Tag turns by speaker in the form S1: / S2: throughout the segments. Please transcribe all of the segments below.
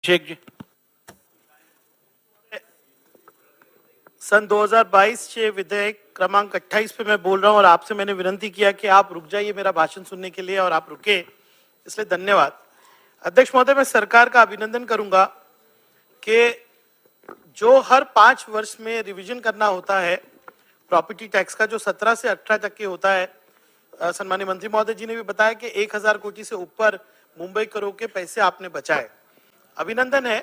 S1: शेख जी।
S2: सन 2022 के विधेयक क्रमांक 28 पे मैं बोल रहा हूं और आपसे मैंने विनती किया कि आप रुक जाइए मेरा भाषण सुनने के लिए और आप रुके, इसलिए धन्यवाद। अध्यक्ष महोदय, मैं सरकार का अभिनंदन करूंगा कि जो हर 5 वर्ष में रिवीजन करना होता है प्रॉपर्टी टैक्स का, जो 17 से 18 तक के होता है, सम्माननीय मंत्री महोदय जी ने भी बताया कि 1000 कोटी से ऊपर मुंबई करोड़ के पैसे आपने बचाए, अभिनंदन है।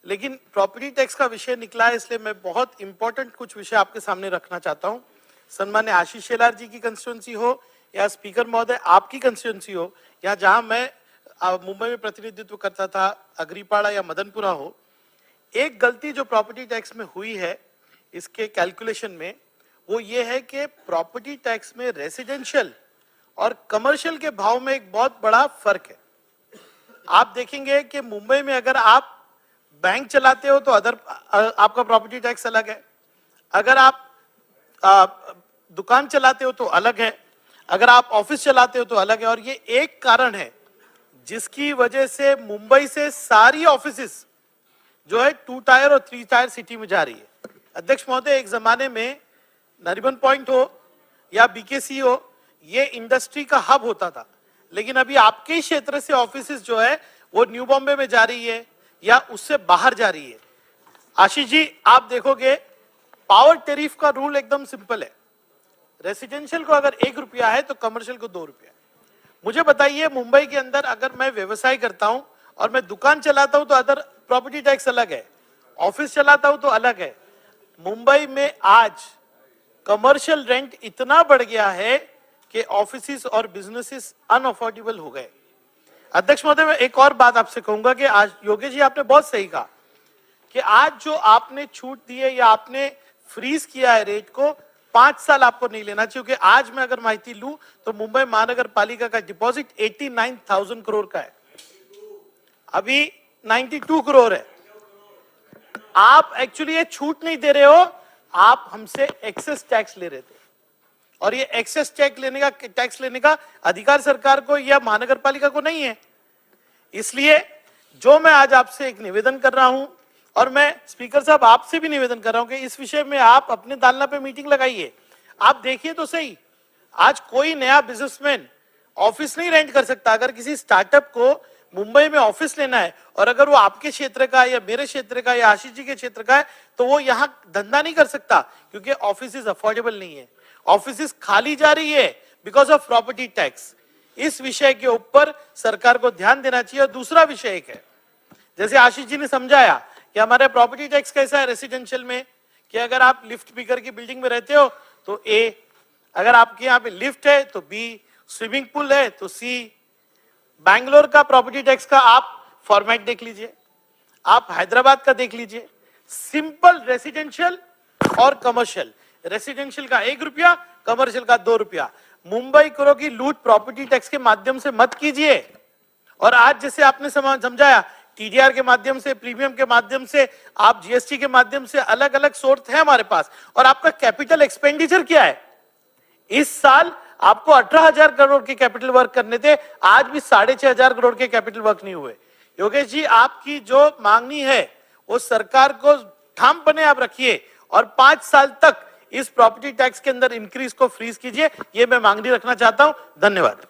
S2: लेकिन प्रॉपर्टी टैक्स का विषय निकला है, इसलिए मैं बहुत इंपॉर्टेंट कुछ विषय आपके सामने रखना चाहता हूं। सम्मान्य आशीष शेलार जी की कंस्टिट्यूंसी हो या स्पीकर महोदय आपकी कंस्टिट्यूंसी हो या जहां मैं मुंबई में प्रतिनिधित्व करता था अग्रीपाड़ा या मदनपुरा हो, एक गलती जो प्रॉपर्टी टैक्स में हुई है इसके कैलकुलेशन में, वो ये है कि प्रॉपर्टी टैक्स में रेसिडेंशियल और कमर्शियल के भाव में एक बहुत बड़ा फर्क है। आप देखेंगे कि मुंबई में अगर आप बैंक चलाते हो तो आपका प्रॉपर्टी टैक्स अलग है, अगर आप दुकान चलाते हो तो अलग है, अगर आप ऑफिस चलाते हो तो अलग है। और ये एक कारण है जिसकी वजह से मुंबई से सारी ऑफिसेस जो है 2 टायर और 3 टायर सिटी में जा रही है। अध्यक्ष महोदय, एक जमाने में नरीमन पॉइंट हो या बीकेसी हो, ये इंडस्ट्री का हब होता था, लेकिन अभी आपके क्षेत्र से ऑफिसेस जो है वो न्यू बॉम्बे में जा रही है या उससे बाहर जा रही है। आशीष जी, आप देखोगे पावर टेरिफ का रूल एकदम सिंपल है, रेसिडेंशियल को अगर 1 रुपया है तो कमर्शियल को 2 रुपया। मुझे बताइए, मुंबई के अंदर अगर मैं व्यवसाय करता हूं और मैं दुकान चलाता हूं तो अदर प्रॉपर्टी टैक्स अलग है, ऑफिस चलाता हूं तो अलग है। मुंबई में आज कमर्शियल रेंट इतना बढ़ गया है कि ऑफिसेस और बिजनेसेस अनअफोर्डेबल हो गए। अध्यक्ष महोदय, मैं एक और बात आपसे कहूंगा कि आज योगेश जी आपने बहुत सही कहा कि आज जो आपने छूट दी है या आपने फ्रीज किया है रेट को, 5 साल आपको नहीं लेना चाहिए, क्योंकि आज मैं अगर माहिती लूं तो मुंबई महानगर पालिका का डिपॉजिट 89,000 करोड़ का है, अभी 92 करोड़ है। आप एक्चुअली ये छूट नहीं दे रहे हो, आप हमसे एक्सेस टैक्स ले रहे थे और ये एक्सेस टैक्स लेने का अधिकार सरकार को या महानगर पालिका को नहीं है। इसलिए जो मैं आज आपसे एक निवेदन कर रहा हूं और मैं स्पीकर साहब आपसे भी निवेदन कर रहा हूं कि इस विषय में आप अपने दालना पे मीटिंग लगाइए। आप देखिए तो सही, आज कोई नया बिजनेसमैन ऑफिस नहीं रेंट कर सकता। अगर किसी स्टार्टअप को मुंबई में ऑफिस लेना है और अगर वो आपके क्षेत्र का या मेरे क्षेत्र का या आशीष जी के क्षेत्र का है तो वो यहां धंधा नहीं कर सकता, क्योंकि ऑफिस अफोर्डेबल नहीं है, ऑफिस खाली जा रही है बिकॉज ऑफ प्रॉपर्टी टैक्स। इस विषय के ऊपर सरकार को ध्यान देना चाहिए। और दूसरा विषय एक है, जैसे आशीष जी ने समझाया कि हमारे प्रॉपर्टी टैक्स कैसा है रेसिडेंशियल में, कि अगर आप लिफ्ट स्पीकर की बिल्डिंग में रहते हो तो ए, अगर आपके यहाँ पे लिफ्ट है तो बी, स्विमिंग पूल है तो सी। बैंगलोर का प्रॉपर्टी टैक्स का आप फॉर्मेट देख लीजिए, आप हैदराबाद का देख लीजिए, सिंपल रेसिडेंशियल और कमर्शियल, रेसिडेंशियल का 1 रुपया, कमर्शियल का 2 रुपया। मुंबई करो की लूट प्रॉपर्टी टैक्स के माध्यम से मत कीजिए। और आज जैसे आपने समझाया, टीडीआर के माध्यम से, प्रीमियम के माध्यम से, आप जीएसटी के माध्यम से, अलग अलग सोर्स है हमारे पास। और आपका कैपिटल एक्सपेंडिचर क्या है? इस साल आपको 18,000 करोड़ के कैपिटल वर्क करने थे, आज भी 6,500 करोड़ के कैपिटल वर्क नहीं हुए। योगेश जी, आपकी जो मांगनी है वो सरकार को ठाम बने आप रखिए और 5 साल तक इस प्रॉपर्टी टैक्स के अंदर इंक्रीज को फ्रीज कीजिए, ये मैं मांगनी रखना चाहता हूं। धन्यवाद।